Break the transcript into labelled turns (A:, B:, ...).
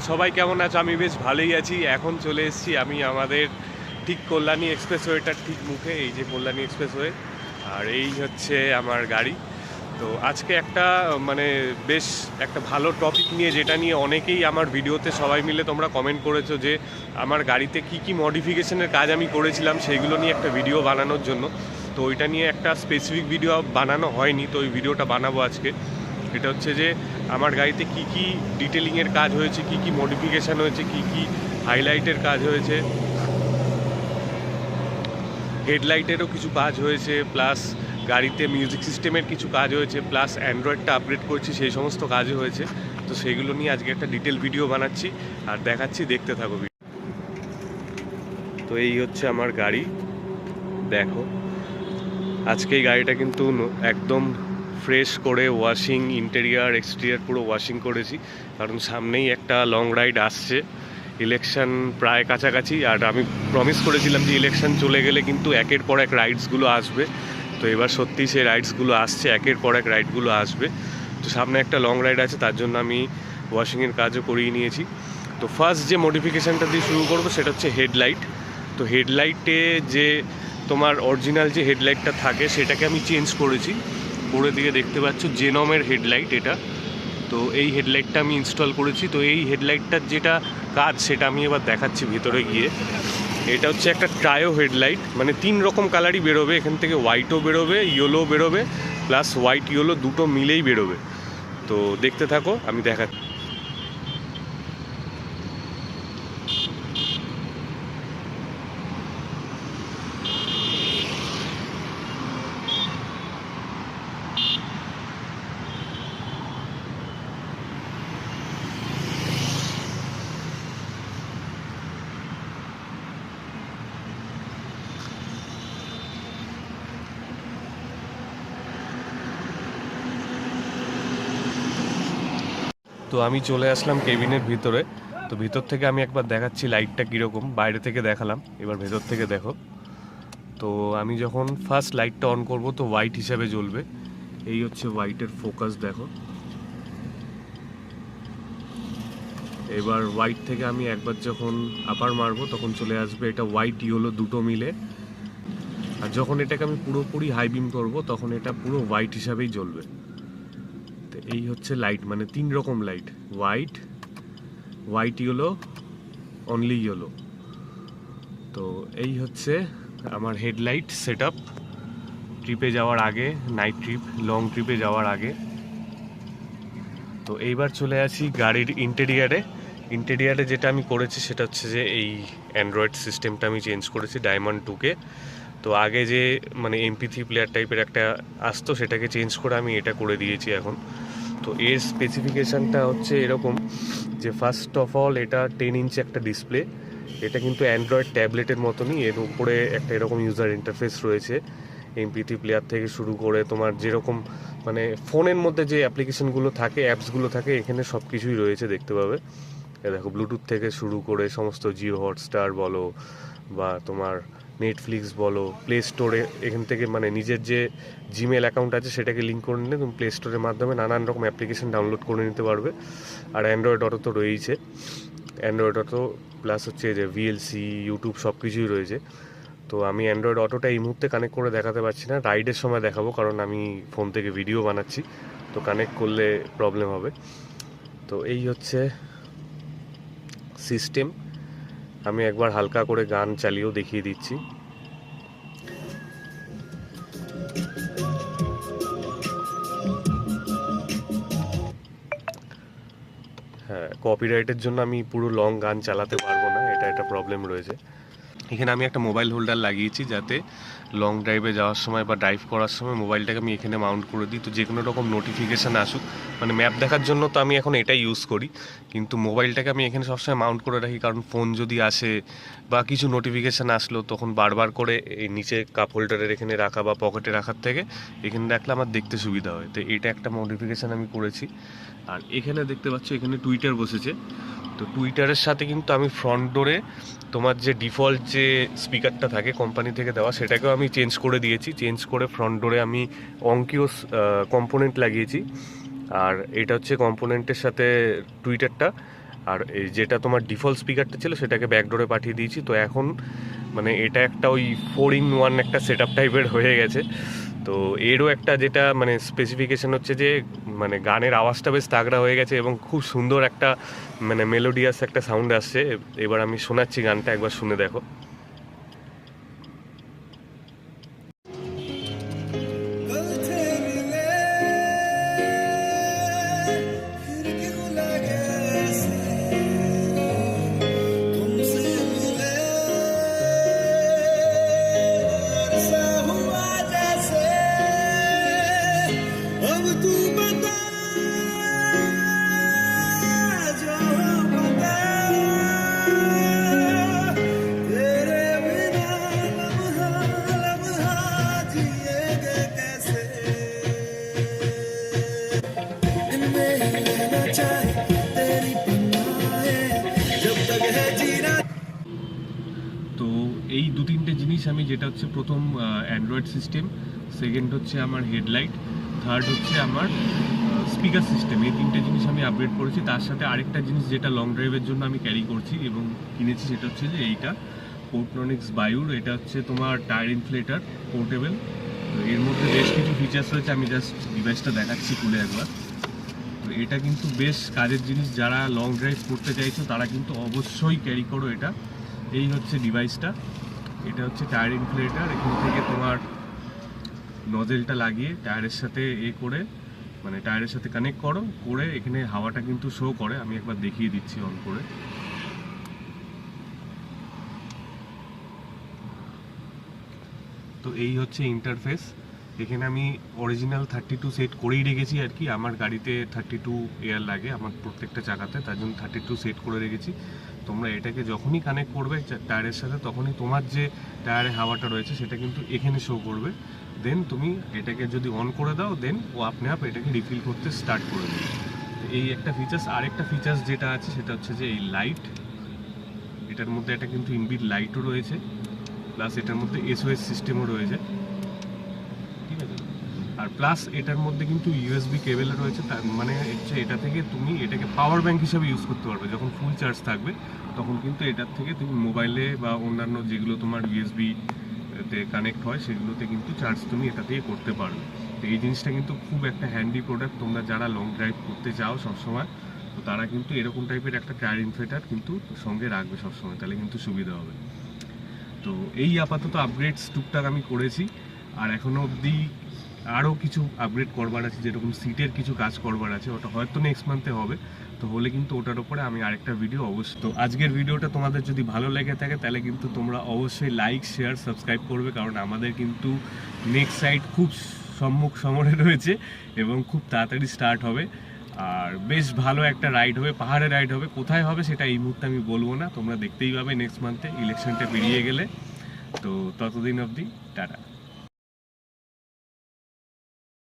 A: সবাই কেমন আছো? আমি বেশ ভালোই আছি। এখন চলে এসেছি আমি আমাদের ঠিক কল্যাণী এক্সপ্রেসওয়েটার ঠিক মুখে, এই যে কল্যাণী এক্সপ্রেসওয়ে, আর এই হচ্ছে আমার গাড়ি। তো আজকে একটা মানে বেশ একটা ভালো টপিক নিয়ে, যেটা নিয়ে অনেকেই আমার ভিডিওতে সবাই মিলে তোমরা কমেন্ট করেছো যে আমার গাড়িতে কি কি মডিফিকেশনের কাজ আমি করেছিলাম সেইগুলো নিয়ে একটা ভিডিও বানানোর জন্য। তো ওইটা নিয়ে একটা স্পেসিফিক ভিডিও বানানো হয়নি, তো ওই ভিডিওটা বানাবো আজকে। এটা হচ্ছে যে আমার গাড়িতে কি কি ডিটেলিংয়ের কাজ হয়েছে, কি কি মডিফিকেশান হয়েছে, কি কি হাইলাইটের কাজ হয়েছে, হেডলাইটেরও কিছু কাজ হয়েছে, প্লাস গাড়িতে মিউজিক সিস্টেমের কিছু কাজ হয়েছে, প্লাস অ্যান্ড্রয়েডটা আপগ্রেড করছি, সেই সমস্ত কাজও হয়েছে। তো সেইগুলো নিয়ে আজকে একটা ডিটেল ভিডিও বানাচ্ছি আর দেখাচ্ছি, দেখতে থাকো। তো এই হচ্ছে আমার গাড়ি, দেখো। আজকে এই গাড়িটা কিন্তু একদম ফ্রেশ করে ওয়াশিং, ইন্টেরিয়ার এক্সটেরিয়ার পুরো ওয়াশিং করেছি, কারণ সামনেই একটা লং রাইড আসছে। ইলেকশন প্রায় কাছাকাছি, আর আমি প্রমিস করেছিলাম যে ইলেকশন চলে গেলে কিন্তু একের পর এক রাইডসগুলো আসবে। তো এবার সত্যি সেই রাইডসগুলো আসছে, একের পর এক রাইডগুলো আসবে। তো সামনে একটা লং রাইড আছে, তার জন্য আমি ওয়াশিংয়ের কাজও করিয়ে নিয়েছি। তো ফার্স্ট যে মডিফিকেশানটা দিয়ে শুরু করবো সেটা হচ্ছে হেডলাইট। তো হেডলাইটে যে তোমার অরিজিনাল যে হেডলাইটটা থাকে সেটাকে আমি চেঞ্জ করেছি। করে দিয়ে দেখতে পাচ্ছ জেনমের হেডলাইট এটা। তো এই হেডলাইটটা আমি ইনস্টল করেছি। তো এই হেডলাইটটার যেটা কাজ সেটা আমি এবার দেখাচ্ছি ভিতরে গিয়ে। এটা হচ্ছে একটা ট্রায়ো হেডলাইট, মানে 3 রকম কালারই বেরোবে এখান থেকে। হোয়াইটও বেরোবে, ইয়েলো বেরোবে, প্লাস হোয়াইট ইয়েলো দুটো মিলেই বেরোবে। তো দেখতে থাকো, আমি দেখাচ্ছি। তো আমি চলে আসলাম কেবিনের ভিতরে। তো ভিতর থেকে আমি একবার দেখাচ্ছি লাইটটা কীরকম। বাইরে থেকে দেখালাম, এবার ভেতর থেকে দেখো। তো আমি যখন ফার্স্ট লাইটটা অন করব তো হোয়াইট হিসাবে জ্বলবে। এই হচ্ছে হোয়াইটের ফোকাস, দেখো। এবার হোয়াইট থেকে আমি একবার যখন আপার মারবো তখন চলে আসবে এটা হোয়াইট ইয়েলো দুটো মিলে। আর যখন এটাকে আমি পুরোপুরি হাই বিম করবো তখন এটা পুরো হোয়াইট হিসাবেই জ্বলবে। তো এই হচ্ছে লাইট, মানে 3 রকম light, white, white yellow, only yellow. তো এই হচ্ছে আমার হেডলাইট সেট আপ ট্রিপে যাওয়ার আগে, নাইট ট্রিপ, লং ট্রিপে যাওয়ার আগে। তো এইবার চলে আসি গাড়ির ইন্টেরিয়ারে। ইন্টেরিয়ারে যেটা আমি করেছি সেটা হচ্ছে যে এই অ্যান্ড্রয়েড সিস্টেমটা আমি চেঞ্জ করেছি ডায়মন্ড 2-কে। তো আগে যে মানে MP3 প্লেয়ার টাইপের একটা আসতো সেটাকে চেঞ্জ করে আমি এটা করে দিয়েছি এখন। তো এর স্পেসিফিকেশানটা হচ্ছে এরকম যে ফার্স্ট অফ অল এটা 10 ইঞ্চি একটা ডিসপ্লে। এটা কিন্তু অ্যান্ড্রয়েড ট্যাবলেটের মতনই, এর উপরে একটা এরকম ইউজার ইন্টারফেস রয়েছে। MP3 প্লেয়ার থেকে শুরু করে তোমার যেরকম মানে ফোনের মধ্যে যে অ্যাপ্লিকেশনগুলো থাকে, অ্যাপসগুলো থাকে, এখানে সব কিছুই রয়েছে, দেখতে পাবে। দেখো, ব্লুটুথ থেকে শুরু করে সমস্ত জিও হটস্টার বলো বা তোমার নেটফ্লিক্স বলো, প্লে স্টোরে এখান থেকে মানে নিজের যে জিমেল অ্যাকাউন্ট আছে সেটাকে লিঙ্ক করে নিলে তুমি প্লে স্টোরের মাধ্যমে নানান রকম অ্যাপ্লিকেশন ডাউনলোড করে নিতে পারবে। আর অ্যান্ড্রয়েড অটো তো রয়েইছে, অ্যান্ড্রয়েড অটো প্লাস হচ্ছে যে VLC, ইউটিউব সব কিছুই রয়েছে। তো আমি অ্যান্ড্রয়েড অটোটা এই মুহূর্তে কানেক্ট করে দেখাতে পারছি না, রাইডের সময় দেখাবো, কারণ আমি ফোন থেকে ভিডিও বানাচ্ছি, তো কানেক্ট করলে প্রবলেম হবে। তো এই হচ্ছে সিস্টেম। আমি একবার হালকা করে গান চালিয়েও দেখিয়ে দিচ্ছি। হ্যাঁ, কপিরাইটের জন্য আমি পুরো লং গান চালাতে পারবো না, এটা একটা প্রবলেম রয়েছে। এখানে আমি একটা মোবাইল হোল্ডার লাগিয়েছি যাতে লং ড্রাইভে যাওয়ার সময় বা ড্রাইভ করার সময় মোবাইলটাকে আমি এখানে মাউন্ট করে দিই। তো যে কোনো রকম নোটিফিকেশান আসুক, মানে ম্যাপ দেখার জন্য তো আমি এখন এটাই ইউজ করি, কিন্তু মোবাইলটাকে আমি এখানে সবসময় মাউন্ট করে রাখি, কারণ ফোন যদি আসে বা কিছু নোটিফিকেশান আসলো তখন বারবার করে এই নিচে কাপ হোল্ডারের এখানে রাখা বা পকেটে রাখার থেকে এখানে রাখলে আমার দেখতে সুবিধা হয়। তো এটা একটা মডিফিকেশান আমি করেছি। আর এখানে দেখতে পাচ্ছ এখানে টুইটার বসেছে। তো টুইটারের সাথে কিন্তু আমি ফ্রন্ট ডোরে তোমার যে ডিফল্ট যে স্পিকারটা থাকে কোম্পানি থেকে দেওয়া সেটাকেও আমি চেঞ্জ করে দিয়েছি। চেঞ্জ করে ফ্রন্ট ডোরে আমি অঙ্কিওস কম্পোনেন্ট লাগিয়েছি। আর এটা হচ্ছে কম্পোনেন্টের সাথে টুইটারটা। আর এই যেটা তোমার ডিফল্ট স্পিকারটা ছিল সেটাকে ব্যাকডোরে পাঠিয়ে দিয়েছি। তো এখন মানে এটা একটা ওই 4-in-1 একটা সেট আপ টাইপের হয়ে গেছে। তো এরও একটা যেটা মানে স্পেসিফিকেশন হচ্ছে যে মানে গানের আওয়াজটা বেশ তাগড়া হয়ে গেছে এবং খুব সুন্দর একটা মানে মেলোডিয়াস একটা সাউন্ড আসছে। এবার আমি শোনাচ্ছি গানটা, একবার শুনে দেখো। তো এই 2-3টে জিনিস আমি, যেটা হচ্ছে প্রথম অ্যান্ড্রয়েড সিস্টেম, সেকেন্ড হচ্ছে আমার হেডলাইট, থার্ড হচ্ছে আমার স্পিকার সিস্টেম, এই 3টে জিনিস আমি আপগ্রেড করেছি। তার সাথে আরেকটা জিনিস যেটা লং ড্রাইভের জন্য আমি ক্যারি করছি এবং কিনেছি, সেটা হচ্ছে যে এইটা পোর্টননিক্স বায়ুর। এটা হচ্ছে তোমার টায়ার ইনফ্লেটার, পোর্টেবল। এর মধ্যে বেশ কিছু ফিচার্স রয়েছে, আমি জাস্ট ডিভাইসটা দেখাচ্ছি খুলে একবার। তো এটা কিন্তু বেশ কাজের জিনিস, যারা লং ড্রাইভ করতে চাইছো তারা কিন্তু অবশ্যই ক্যারি করো এটা। এই হচ্ছে ডিভাইসটা, এটা হচ্ছে টায়ার ইনফ্লেটার। এখান থেকে তোমার নজেলটা লাগিয়ে টায়ারের সাথে করে মানে টায়ারের সাথে কানেক্ট করে এখানে হাওয়াটা কিন্তু শো করে। আমি একবার দেখিয়ে দিচ্ছি অন করে। তো এই হচ্ছে ইন্টারফেস। এখানে আমি অরিজিনাল 32 সেট করেই রেখেছি আর কি। আমার গাড়িতে 32 এয়ার লাগে আমার প্রত্যেকটা চাকাতে, তার জন্য 32 সেট করে রেখেছি। তোমরা এটাকে যখনই কানেক্ট করবে টায়ারের সাথে, তখনই তোমার যে টায়ারে হাওয়াটা রয়েছে সেটা কিন্তু এখানে শো করবে। দেন তুমি এটাকে যদি অন করে দাও, দেন ও আপনি এটাকে রিফিল করতে স্টার্ট করে দেবে। এই একটা ফিচার্স। আরেকটা ফিচার্স যেটা আছে সেটা হচ্ছে যে এই লাইট, এটার মধ্যে একটা কিন্তু ইনবিল্ট লাইটও রয়েছে, প্লাস এটার মধ্যে SOS সিস্টেমও রয়েছে, ঠিক আছে। আর প্লাস এটার মধ্যে কিন্তু USB কেবল রয়েছে, তার মানে হচ্ছে এটা থেকে তুমি এটাকে পাওয়ার ব্যাংক হিসাবে ইউজ করতে পারবে। যখন ফুল চার্জ থাকবে তখন কিন্তু এটার থেকে তুমি মোবাইলে বা অন্যান্য যেগুলো তোমার USB তে কানেক্ট হয় সেগুলোতে কিন্তু চার্জ তুমি এটা থেকে করতে পারবে। তো এই জিনিসটা কিন্তু খুব একটা হ্যান্ডি প্রোডাক্ট। তোমরা যারা লং ড্রাইভ করতে চাও সবসময়, তো তারা কিন্তু এরকম টাইপের একটা টায়ার ইনফ্লেটার কিন্তু সঙ্গে রাখবে সবসময়, তাহলে কিন্তু সুবিধা হবে। তো এই আপাতত আপগ্রেডস টুকটাক আমি করেছি, আর এখনো অবধি আরও কিছু আপগ্রেড করবার আছে, যেরকম সিটের কিছু কাজ করবার আছে, ওটা হয়তো নেক্সট মান্থে হবে। তো হলে কিন্তু ওটার উপরে আমি আরেকটা ভিডিও অবশ্যই। তো আজকের ভিডিওটা তোমাদের যদি ভালো লেগে থাকে তাহলে কিন্তু তোমরা অবশ্যই লাইক, শেয়ার, সাবস্ক্রাইব করবে, কারণ আমাদের কিন্তু নেক্সট সাইট খুব সম্মুখ সমরে রয়েছে এবং খুব তাড়াতাড়ি স্টার্ট হবে। আর বেশ ভালো একটা রাইড হবে, পাহাড়ে রাইড হবে। কোথায় হবে সেটা এই মুহূর্তে আমি বলবো না, তোমরা দেখতেই পাবে নেক্সট মান্থে, ইলেকশনটা পেরিয়ে গেলে। তো ততদিন অবধি টাটা।